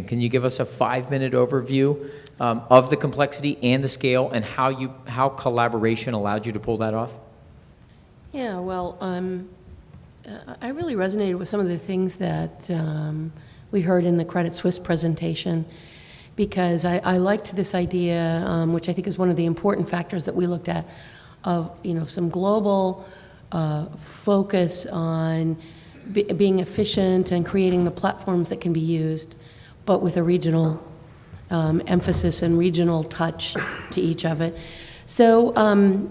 Can you give us a 5-minute overview of the complexity and the scale and how collaboration allowed you to pull that off? Yeah, well, I really resonated with some of the things that we heard in the Credit Suisse presentation, because I liked this idea, which I think is one of the important factors that we looked at, of some global focus on being efficient and creating the platforms that can be used, but with a regional emphasis and regional touch to each of it. So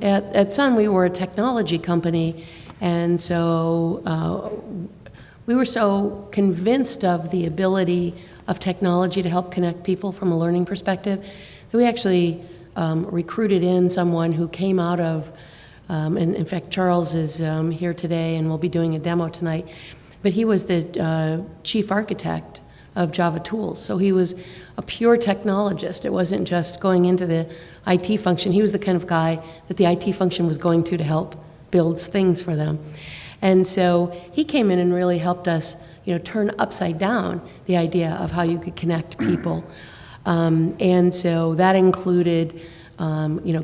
at Sun, we were a technology company, and so we were so convinced of the ability of technology to help connect people from a learning perspective that we actually recruited in someone who came out of, and in fact Charles is here today and we'll be doing a demo tonight, but he was the chief architect of Java Tools. So he was a pure technologist. It wasn't just going into the IT function. He was the kind of guy that the IT function was going to help build things for them. And so he came in and really helped us, turn upside down the idea of how you could connect people. And so that included,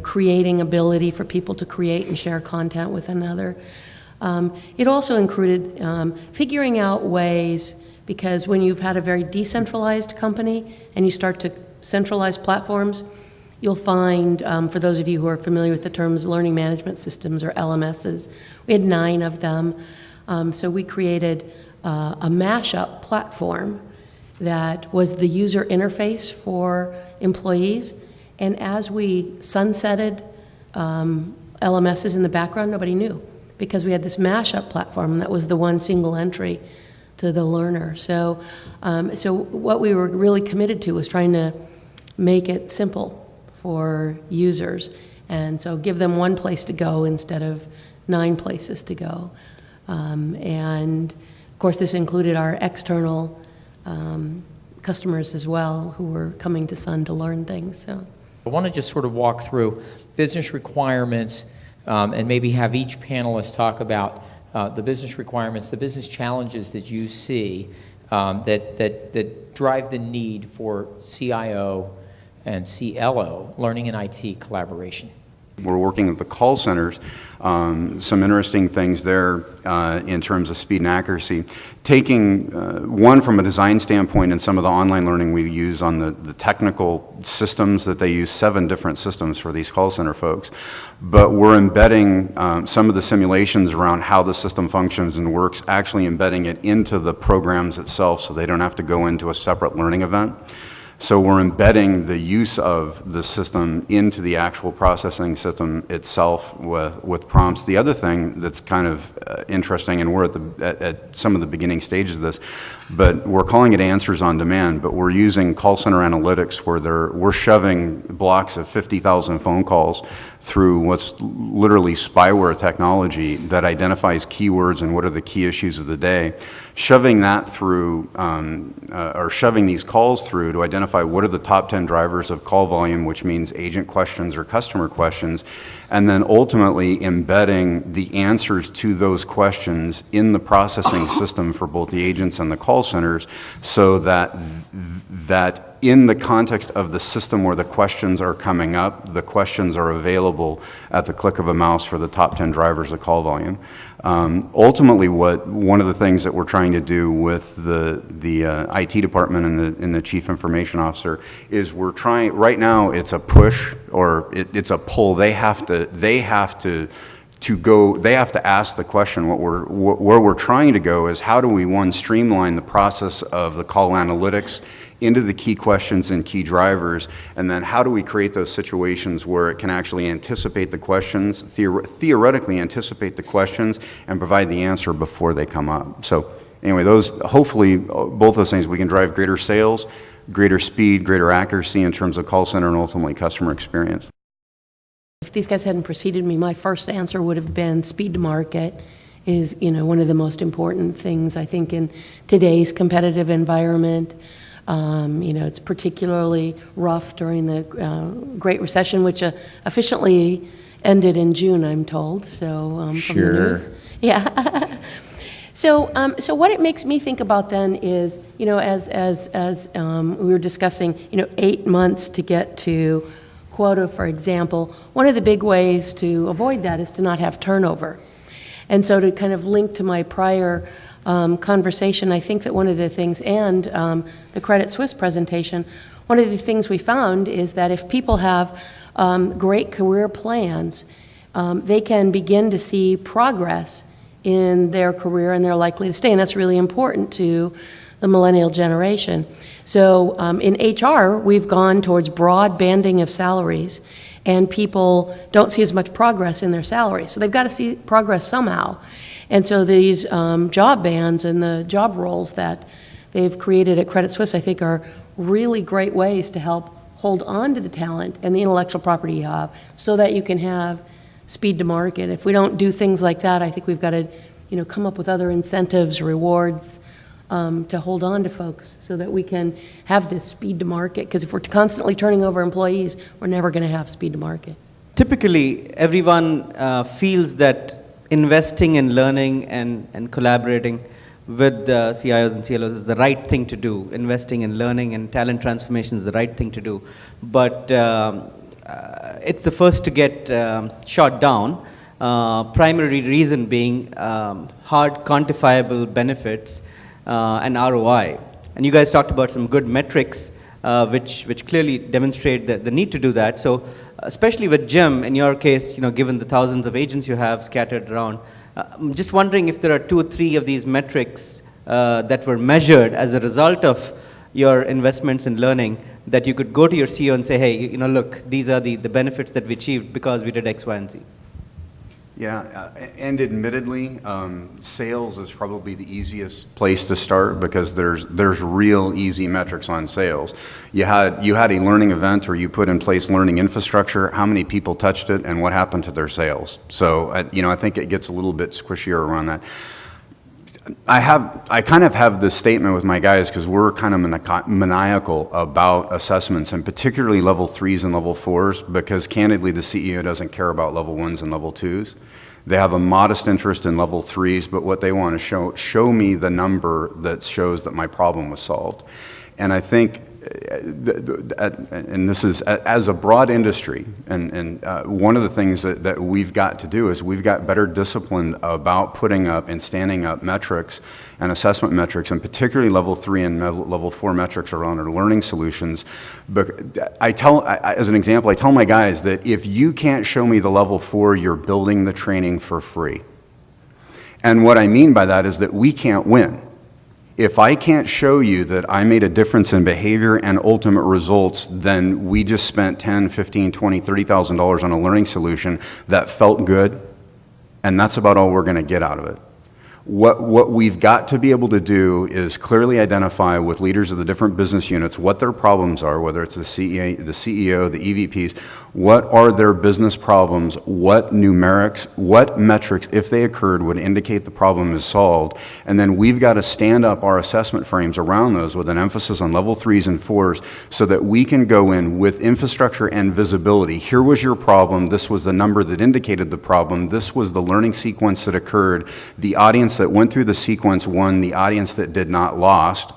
creating ability for people to create and share content with another. It also included figuring out ways, because when you've had a very decentralized company and you start to centralize platforms, you'll find, for those of you who are familiar with the terms learning management systems or LMSs, we had 9 of them. So we created a mashup platform that was the user interface for employees. And as we sunsetted LMSs in the background, nobody knew, because we had this mashup platform that was the one single entry to the learner. So, so what we were really committed to was trying to make it simple for users, and so give them one place to go instead of 9 places to go. And of course, this included our external customers as well, who were coming to Sun to learn things. So I want to just sort of walk through business requirements and maybe have each panelist talk about the business requirements, the business challenges that you see that drive the need for CIO and CLO, learning and IT collaboration. We're working with the call centers, some interesting things there in terms of speed and accuracy. Taking one from a design standpoint, and some of the online learning we use on the technical systems that they use, 7 different systems for these call center folks. But we're embedding some of the simulations around how the system functions and works, actually embedding it into the programs itself so they don't have to go into a separate learning event. So we're embedding the use of the system into the actual processing system itself with prompts. The other thing that's kind of interesting, and we're at some of the beginning stages of this, but we're calling it answers on demand, but we're using call center analytics where we're shoving blocks of 50,000 phone calls through what's literally spyware technology that identifies keywords and what are the key issues of the day, shoving that through, or shoving these calls through to identify what are the top 10 drivers of call volume, which means agent questions or customer questions, and then ultimately embedding the answers to those questions in the processing system for both the agents and the call centers, so that in the context of the system where the questions are coming up, the questions are available at the click of a mouse for the top 10 drivers of call volume. Ultimately, one of the things that we're trying to do with the IT department and the chief information officer is we're trying, right now it's a push or it's a pull. They have to ask the question. Where we're trying to go is, how do we, one, streamline the process of the call analytics into the key questions and key drivers, and then how do we create those situations where it can actually anticipate the questions, theoretically anticipate the questions, and provide the answer before they come up. So anyway, hopefully both those things, we can drive greater sales, greater speed, greater accuracy in terms of call center and ultimately customer experience. if these guys hadn't preceded me, my first answer would have been speed to market is, one of the most important things, I think, in today's competitive environment. It's particularly rough during the Great Recession, which officially ended in June, I'm told. So from the news, yeah. So what it makes me think about then is, you know, as we were discussing, you know, 8 months to get to quota, for example, one of the big ways to avoid that is to not have turnover. And so to kind of link to my prior conversation, I think that one of the things, and the Credit Suisse presentation, one of the things we found is that if people have great career plans, they can begin to see progress in their career and they're likely to stay. And that's really important to the millennial generation. So in HR, we've gone towards broad banding of salaries, and people don't see as much progress in their salary. So they've got to see progress somehow. And so these job bands and the job roles that they've created at Credit Suisse, I think, are really great ways to help hold on to the talent and the intellectual property you have so that you can have speed to market. If we don't do things like that, I think we've got to, you know, come up with other incentives, rewards to hold on to folks so that we can have this speed to market. Because if we're constantly turning over employees, we're never going to have speed to market. Typically, everyone feels that investing in learning and collaborating with the CIOs and CLOs is the right thing to do. Investing in learning and talent transformation is the right thing to do. But it's the first to get shot down. Primary reason being hard quantifiable benefits and ROI. And you guys talked about some good metrics which clearly demonstrate the need to do that. So especially with Jim, in your case, you know, given the thousands of agents you have scattered around, I'm just wondering if there are 2 or 3 of these metrics that were measured as a result of your investments in learning that you could go to your CEO and say, hey, you know, look, these are the benefits that we achieved because we did X, Y, and Z. Yeah, and admittedly, sales is probably the easiest place to start because there's real easy metrics on sales. You had a learning event or you put in place learning infrastructure, how many people touched it and what happened to their sales. So, you know, I think it gets a little bit squishier around that. I kind of have this statement with my guys because we're kind of maniacal about assessments, and particularly level 3s and level 4s, because candidly the CEO doesn't care about level 1s and level 2s. They have a modest interest in level 3s, but what they want to show me the number that shows that my problem was solved. And I think, and this is as a broad industry, and one of the things that we've got to do is we've got better discipline about putting up and standing up metrics and assessment metrics, and particularly level 3 and level 4 metrics around our learning solutions. But as an example, I tell my guys that if you can't show me the level 4, you're building the training for free. And what I mean by that is that we can't win. If I can't show you that I made a difference in behavior and ultimate results, then we just spent $10, $15, $20, $30,000 on a learning solution that felt good, and that's about all we're going to get out of it. What we've got to be able to do is clearly identify with leaders of the different business units what their problems are, whether it's the CEO, the EVPs, what are their business problems, what numerics, what metrics, if they occurred, would indicate the problem is solved, and then we've got to stand up our assessment frames around those with an emphasis on level 3s and 4s so that we can go in with infrastructure and visibility. Here was your problem, this was the number that indicated the problem, this was the learning sequence that occurred, the audience that went through the sequence won, the audience that did not lost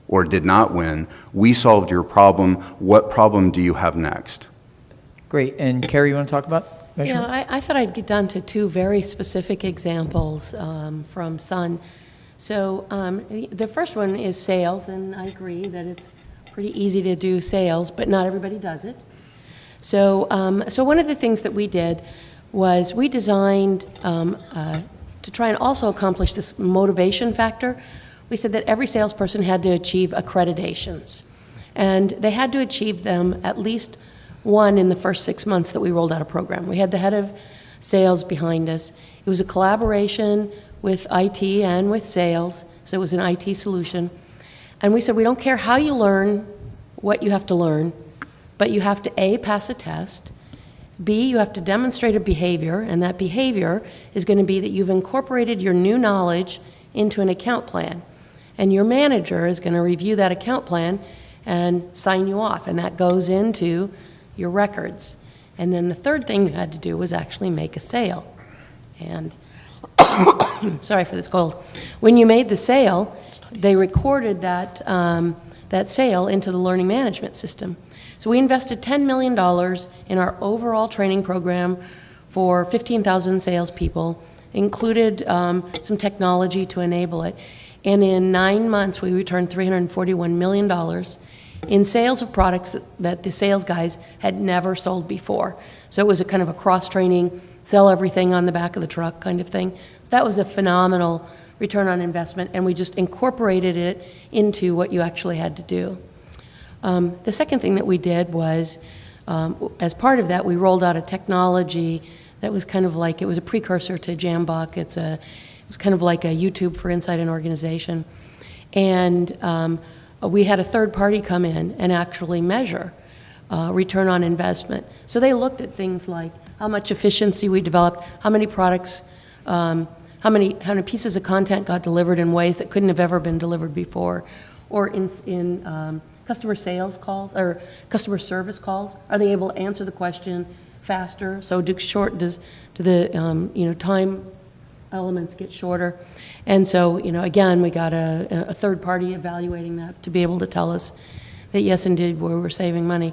or did not win. We solved your problem. What problem do you have next? Great. And Carrie, you want to talk about measurement? Yeah, I thought I'd get down to 2 very specific examples from Sun. So the first one is sales, and I agree that it's pretty easy to do sales, but not everybody does it. So one of the things that we did was we designed to try and also accomplish this motivation factor. We said that every salesperson had to achieve accreditations, and they had to achieve them at least one in the first 6 months that we rolled out a program. We had the head of sales behind us. It was a collaboration with IT and with sales, so it was an IT solution. And we said, we don't care how you learn what you have to learn, but you have to A, pass a test, B, you have to demonstrate a behavior, and that behavior is going to be that you've incorporated your new knowledge into an account plan. And your manager is going to review that account plan and sign you off, and that goes into your records. And then the third thing you had to do was actually make a sale. And sorry for this cold. When you made the sale, they recorded that, that sale into the learning management system. So we invested $10 million in our overall training program for 15,000 salespeople, included some technology to enable it. And in 9 months, we returned $341 million in sales of products that the sales guys had never sold before. So it was a kind of a cross-training, sell everything on the back of the truck kind of thing. So that was a phenomenal return on investment, and we just incorporated it into what you actually had to do. The second thing that we did was, as part of that, we rolled out a technology that was kind of like, it was a precursor to Jambook. It was kind of like a YouTube for inside an organization. And we had a third party come in and actually measure return on investment. So they looked at things like how much efficiency we developed, how many products, how many pieces of content got delivered in ways that couldn't have ever been delivered before, or in customer sales calls or customer service calls. Are they able to answer the question faster? So do the time elements get shorter? And so, again, we got a third party evaluating that to be able to tell us that yes, indeed, we were saving money.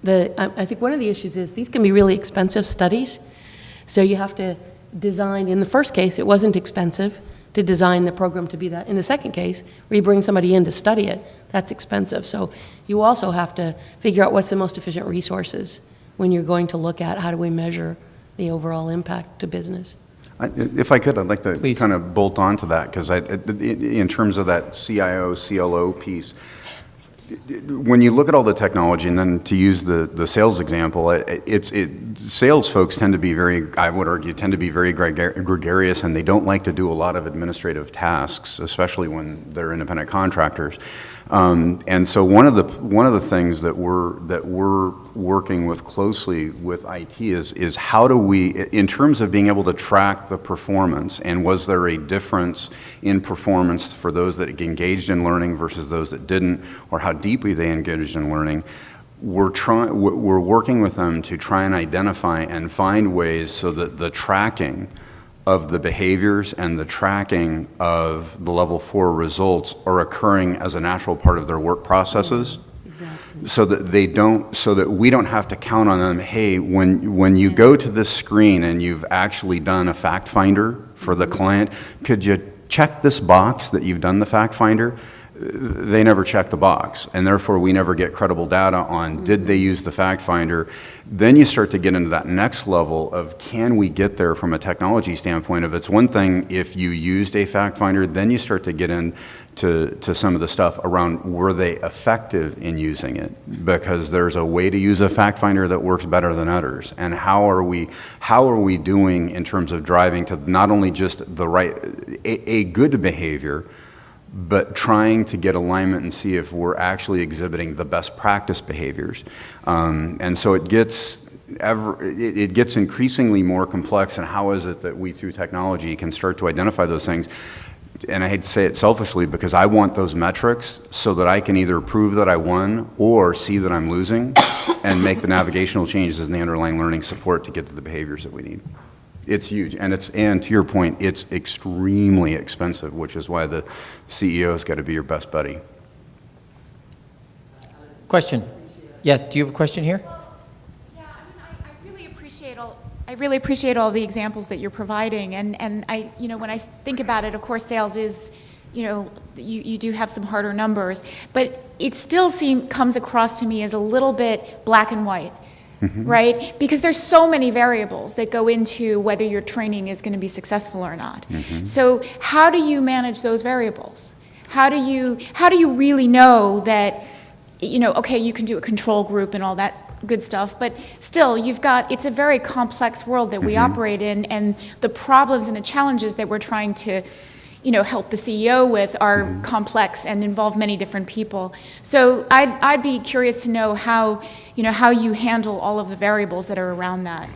I think one of the issues is these can be really expensive studies. So you have to design, in the first case, it wasn't expensive to design the program to be that. In the second case, where you bring somebody in to study it, that's expensive. So you also have to figure out what's the most efficient resources when you're going to look at how do we measure the overall impact to business. If I could, I'd like to Please. kind of bolt on to that, because in terms of that CIO, CLO piece, when you look at all the technology, and then to use the sales example, sales folks tend to be I would argue, tend to be very gregarious, and they don't like to do a lot of administrative tasks, especially when they're independent contractors. And so one of the things that we're working with closely with IT is how do we, in terms of being able to track the performance, and was there a difference in performance for those that engaged in learning versus those that didn't, or how deeply they engaged in learning. We're working with them to try and identify and find ways so that the tracking of the behaviors and the tracking of the level 4 results are occurring as a natural part of their work processes. Exactly. So that we don't have to count on them, hey, when you go to this screen and you've actually done a fact finder for the client, could you check this box that you've done the fact finder? They never check the box, and therefore we never get credible data on did they use the fact finder. Then you start to get into that next level of, can we get there from a technology standpoint? If it's one thing if you used a fact finder, then you start to get into some of the stuff around, were they effective in using it? Because there's a way to use a fact finder that works better than others. And how are we doing in terms of driving to not only just a good behavior, but trying to get alignment and see if we're actually exhibiting the best practice behaviors. And so it gets increasingly more complex, and how is it that we, through technology, can start to identify those things? And I hate to say it selfishly, because I want those metrics so that I can either prove that I won or see that I'm losing and make the navigational changes in the underlying learning support to get to the behaviors that we need. It's huge, and to your point, it's extremely expensive, which is why the CEO's got to be your best buddy. Question? Yeah, do you have a question here? Yeah, I really appreciate all the examples that you're providing, and I, when I think about it, of course, sales is, you do have some harder numbers, but it still comes across to me as a little bit black and white. Mm-hmm. Right? Because there's so many variables that go into whether your training is going to be successful or not. Mm-hmm. So how do you manage those variables? How do you really know that, okay, you can do a control group and all that good stuff, but still it's a very complex world that we mm-hmm. operate in, and the problems and the challenges that we're trying to help the CEO with are mm-hmm. complex and involve many different people. So I'd be curious to know how you handle all of the variables that are around that.